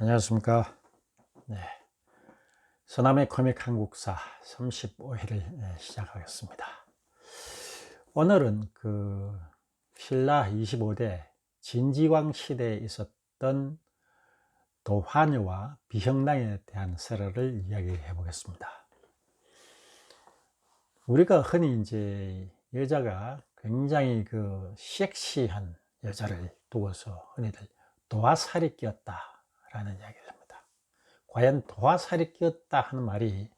안녕하십니까. 네. 서남의 코믹 한국사 35회를 시작하겠습니다. 오늘은 신라 25대 진지왕 시대에 있었던 도화녀와 비형랑에 대한 설화를 이야기해 보겠습니다. 우리가 흔히 이제 여자가 굉장히 섹시한 여자를 두고서 흔히들 도화살이 끼었다라는 이야기를 합니다. 과연 도화살이 끼었다 하는 말이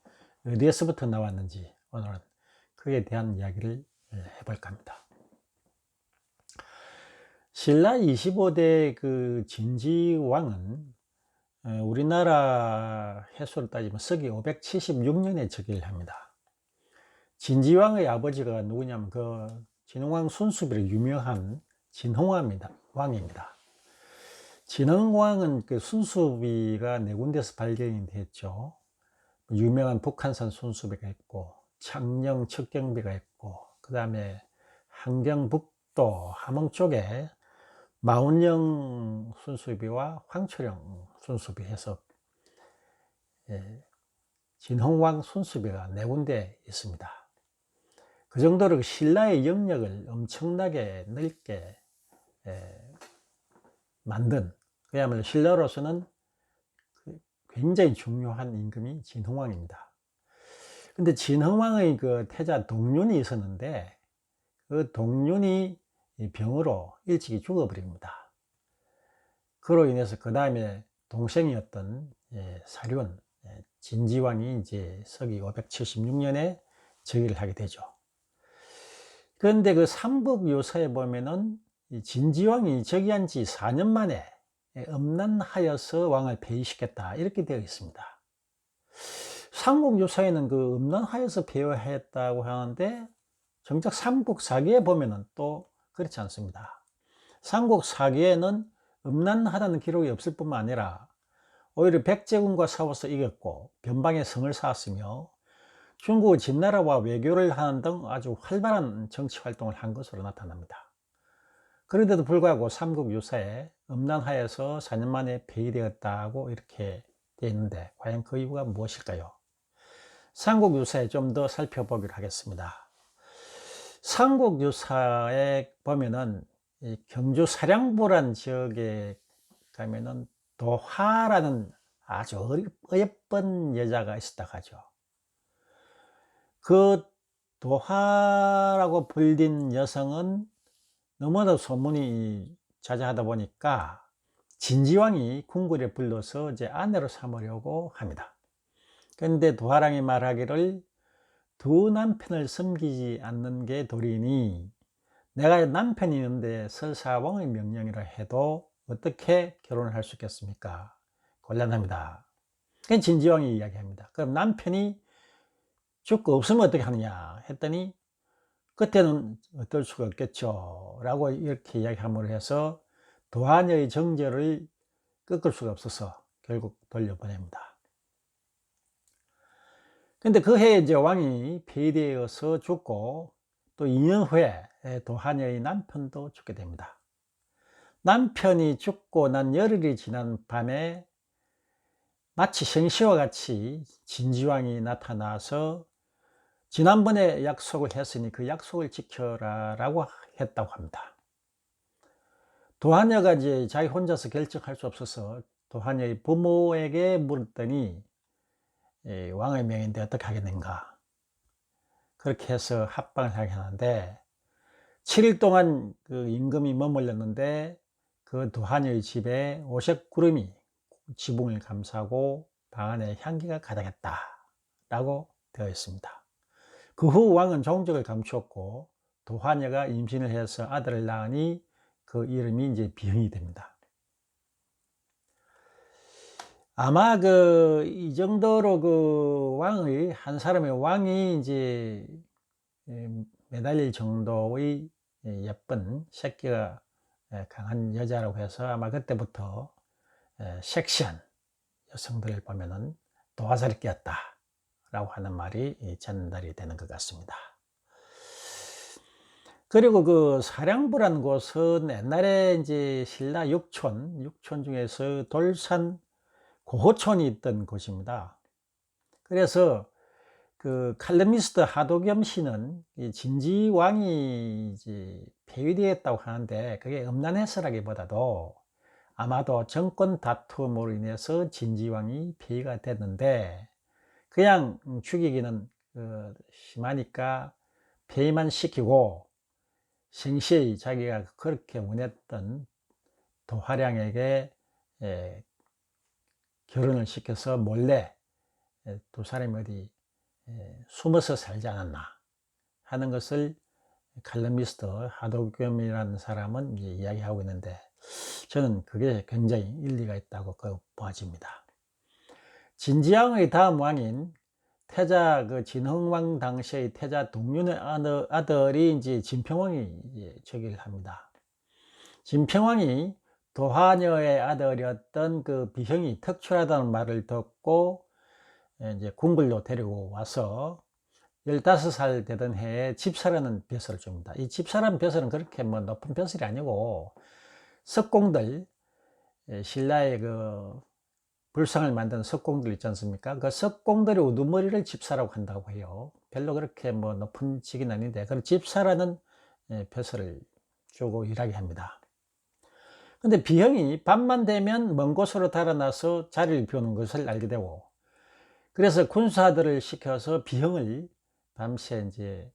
어디에서부터 나왔는지 오늘은 그에 대한 이야기를 해볼까 합니다. 신라 25대 진지왕은 우리나라 해수를 따지면 서기 576년에 즉위를 합니다. 진지왕의 아버지가 누구냐면 진흥왕 순수비로 유명한 진흥왕입니다. 진흥왕은 순수비가 네 군데서 발견이 됐죠. 유명한 북한산 순수비가 있고 창녕 척경비가 있고, 그 다음에 함경북도 함흥 쪽에 마운령 순수비와 황초령 순수비 해서 진흥왕 순수비가 네 군데 있습니다. 그 정도로 신라의 영역을 엄청나게 넓게 만든, 그야말로 신라로서는 굉장히 중요한 임금이 진흥왕입니다. 근데 진흥왕의 태자 동륜이 있었는데 그 동륜이 병으로 일찍이 죽어버립니다. 그로 인해서 그 다음에 동생이었던 사륜 진지왕이 이제 서기 576년에 즉위를 하게 되죠. 그런데 삼국유사에 보면은 진지왕이 즉위한 지 4년 만에 음란하여서 왕을 폐위시켰다 이렇게 되어 있습니다. 삼국유사에는 음란하여서 폐위했다고 하는데 정작 삼국사기에 보면은 또 그렇지 않습니다. 삼국사기에는 음란하다는 기록이 없을 뿐만 아니라 오히려 백제군과 싸워서 이겼고 변방에 성을 쌓았으며 중국 진나라와 외교를 하는 등 아주 활발한 정치 활동을 한 것으로 나타납니다. 그런데도 불구하고 삼국유사에 음란하여서 4년 만에 폐위되었다고 이렇게 되어 있는데 과연 그 이유가 무엇일까요? 삼국유사에 좀 더 살펴보기로 하겠습니다. 삼국유사에 보면은 이 경주 사량부란 지역에 가면은 도화라는 아주 어예쁜 여자가 있었다고 하죠. 그 도화라고 불린 여성은 너무나도 소문이 자자하다 보니까 진지왕이 궁궐에 불러서 이제 아내로 삼으려고 합니다. 그런데 도화랑이 말하기를 두 남편을 섬기지 않는 게 도리니 내가 남편이 있는데 설사 왕의 명령이라 해도 어떻게 결혼을 할 수 있겠습니까? 곤란합니다. 그래서 진지왕이 이야기합니다. 그럼 남편이 죽고 없으면 어떻게 하느냐 했더니 그때는 어떨 수가 없겠죠 라고 이렇게 이야기함으로 해서 도하녀의 정절을 꺾을 수가 없어서 결국 돌려보냅니다. 근데 그 해에 이제 왕이 폐위되어서 죽고 또 2년 후에 도하녀의 남편도 죽게 됩니다. 남편이 죽고 난 열흘이 지난 밤에 마치 생시와 같이 진지왕이 나타나서 지난번에 약속을 했으니 그 약속을 지켜라 라고 했다고 합니다. 도하녀가 이제 자기 혼자서 결정할 수 없어서 도하녀의 부모에게 물었더니 왕의 명인데 어떻게 하겠는가, 그렇게 해서 합방을 하게 하는데 7일 동안 그 임금이 머물렀는데 그 도하녀의 집에 오색구름이 지붕을 감싸고 방 안에 향기가 가득했다 라고 되어 있습니다. 그 후 왕은 종적을 감추었고 도하녀가 임신을 해서 아들을 낳으니 그 이름이 이제 비형이 됩니다. 아마 이 정도로 왕의 한 사람의 왕이 이제 매달릴 정도의 예쁜 새끼가 강한 여자라고 해서 아마 그때부터 섹시한 여성들을 보면은 도화살이 끼었다 라고 하는 말이 전달이 되는 것 같습니다. 그리고 사량부라는 곳은 옛날에 이제 신라 육촌 중에서 돌산 고호촌이 있던 곳입니다. 그래서 그 칼럼니스트 하도겸 씨는 이 진지왕이 이제 폐위되었다고 하는데, 그게 음란해서라기보다도 아마도 정권 다툼으로 인해서 진지왕이 폐위가 됐는데, 그냥 죽이기는 심하니까 폐위만 시키고 생시에 자기가 그렇게 원했던 도화량에게 결혼을 시켜서 몰래 두 사람이 어디 숨어서 살지 않았나 하는 것을 칼럼니스트 하도겸이라는 사람은 이야기하고 있는데, 저는 그게 굉장히 일리가 있다고 보아집니다. 진지왕의 다음 왕인 태자 그 진흥왕 당시의 태자 동륜의 아들이 이제 진평왕이 즉위를 합니다. 진평왕이 도하녀의 아들이었던 그 비형이 턱출하다는 말을 듣고 이제 궁궐로 데리고 와서 15살 되던 해에 집사라는 벼슬을 줍니다. 이 집사라는 벼슬은 그렇게 뭐 높은 벼슬이 아니고, 석공들, 신라의 그 불상을 만드는 석공들 있지 않습니까? 그 석공들의 우두머리를 집사라고 한다고 해요. 별로 그렇게 뭐 높은 직은 아닌데, 그 집사라는 벼슬을 주고 일하게 합니다. 근데 비형이 밤만 되면 먼 곳으로 달아나서 자리를 비우는 것을 알게 되고, 그래서 군사들을 시켜서 비형을 밤새 이제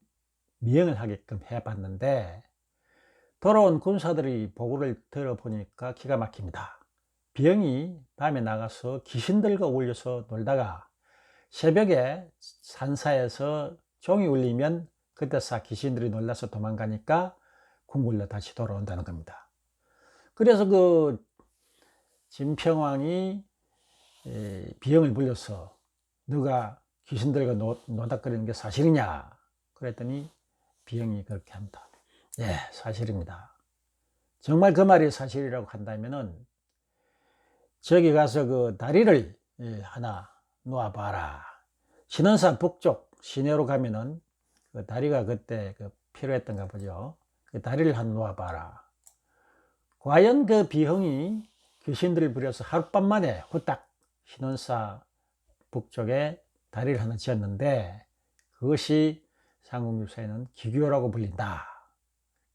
미행을 하게끔 해봤는데, 돌아온 군사들이 보고를 들어보니까 기가 막힙니다. 비형이 밤에 나가서 귀신들과 어울려서 놀다가 새벽에 산사에서 종이 울리면 그때서 귀신들이 놀라서 도망가니까 궁궐로 다시 돌아온다는 겁니다. 그래서 그 진평왕이 비형을 불러서 너가 귀신들과 노닥거리는 게 사실이냐 그랬더니 비형이 그렇게 합니다. 예, 사실입니다. 정말 그 말이 사실이라고 한다면은 저기 가서 그 다리를 하나 놓아봐라. 신원산 북쪽 시내로 가면은 그 다리가 그때 필요했던가 보죠. 그 다리를 하나 놓아봐라. 과연 그 비형이 귀신들을 부려서 하룻밤 만에 후딱 신원사 북쪽에 다리를 하나 지었는데, 그것이 삼국유사에는 기교라고 불린다.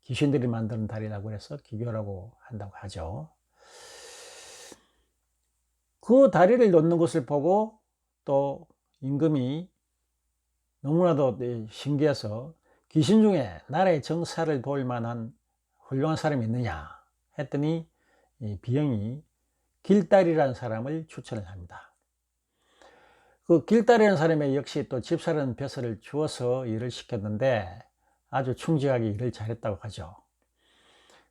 귀신들이 만드는 다리라고 해서 기교라고 한다고 하죠. 그 다리를 놓는 것을 보고 또 임금이 너무나도 신기해서 귀신 중에 나라의 정사를 도울 만한 훌륭한 사람이 있느냐 했더니 이 비형이 길다리라는 사람을 추천을 합니다. 그 길다리라는 사람이 역시 또 집사라는 벼슬을 주어서 일을 시켰는데 아주 충직하게 일을 잘했다고 하죠.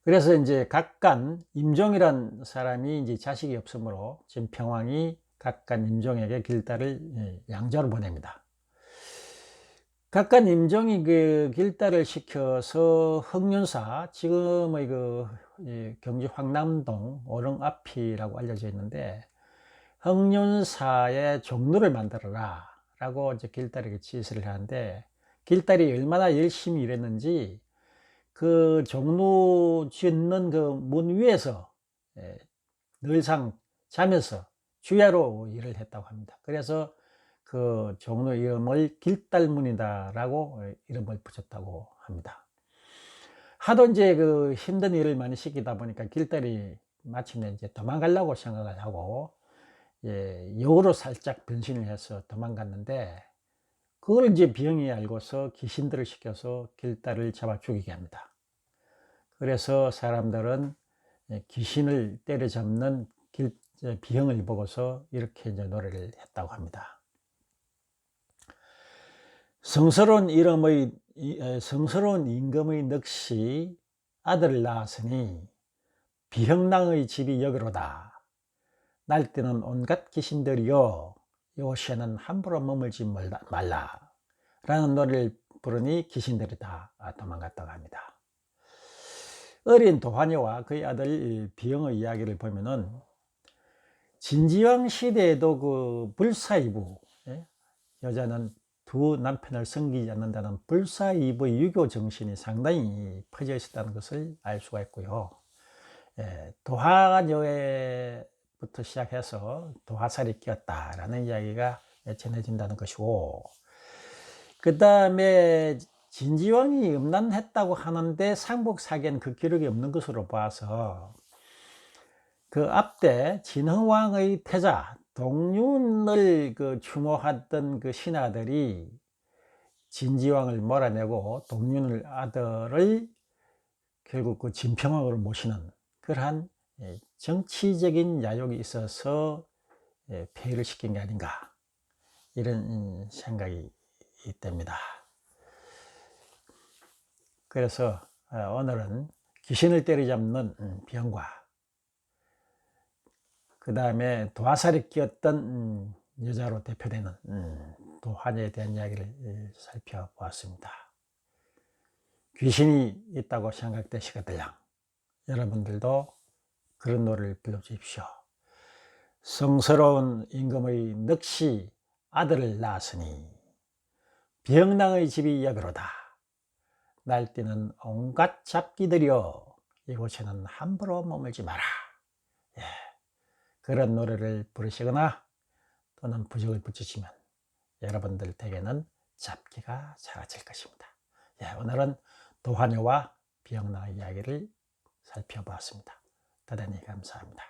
그래서 이제 각간 임종이란 사람이 이제 자식이 없으므로 진평왕이 각간 임종에게 길달을 양자로 보냅니다. 각간 임종이 그 길달을 시켜서 흥륜사, 지금의 그 경주 황남동 오릉 앞이라고 알려져 있는데, 흥륜사의 종로를 만들어라 라고 이제 길달에게 지시를 하는데, 길달이 얼마나 열심히 일했는지 그 종로 짓는 그 문 위에서 늘상 자면서 주야로 일을 했다고 합니다. 그래서 그 종로 이름을 길달문이다 라고 이름을 붙였다고 합니다. 하도 이제 그 힘든 일을 많이 시키다 보니까 길달이 마침내 이제 도망가려고 생각을 하고 여우로 살짝 변신을 해서 도망갔는데, 그걸 이제 비형이 알고서 귀신들을 시켜서 길달을 잡아 죽이게 합니다. 그래서 사람들은 귀신을 때려잡는 비형을 보고서 이렇게 이제 노래를 했다고 합니다. 성스러운 임금의 넋이 아들을 낳았으니 비형랑의 집이 여기로다. 날때는 온갖 귀신들이여 요새는 함부로 머물지 말라 라는 노래를 부르니 귀신들이 다 도망갔다고 합니다. 어린 도화녀와 그의 아들 비형의 이야기를 보면은 진지왕 시대에도 그 불사이부, 여자는 두 남편을 섬기지 않는다는 불사이부의 유교 정신이 상당히 퍼져 있었다는 것을 알 수가 있고요. 도화녀의 부터 시작해서 도화살이 끼었다라는 이야기가 전해진다는 것이고, 그 다음에 진지왕이 음란했다고 하는데 상복사기에는 그 기록이 없는 것으로 봐서 그 앞때 진흥왕의 태자 동륜을 추모하던 그 신하들이 진지왕을 몰아내고 동륜을 아들을 결국 그 진평왕으로 모시는 그러한 정치적인 야욕이 있어서 폐위를 시킨 게 아닌가, 이런 생각이 있답니다. 그래서 오늘은 귀신을 때려잡는 병과 그 다음에 도화살이 끼었던 여자로 대표되는 도화녀에 대한 이야기를 살펴보았습니다. 귀신이 있다고 생각되시거든요. 여러분들도 그런 노래를 불러주십시오. 성스러운 임금의 넋이 아들을 낳았으니 병랑의 집이 여기로다. 날뛰는 온갖 잡기들이여 이곳에는 함부로 머물지 마라. 예, 그런 노래를 부르시거나 또는 부적을 붙이시면 여러분들 댁에는 잡기가 사라질 것입니다. 예, 오늘은 도화녀와 병랑의 이야기를 살펴보았습니다. 대단히 감사합니다.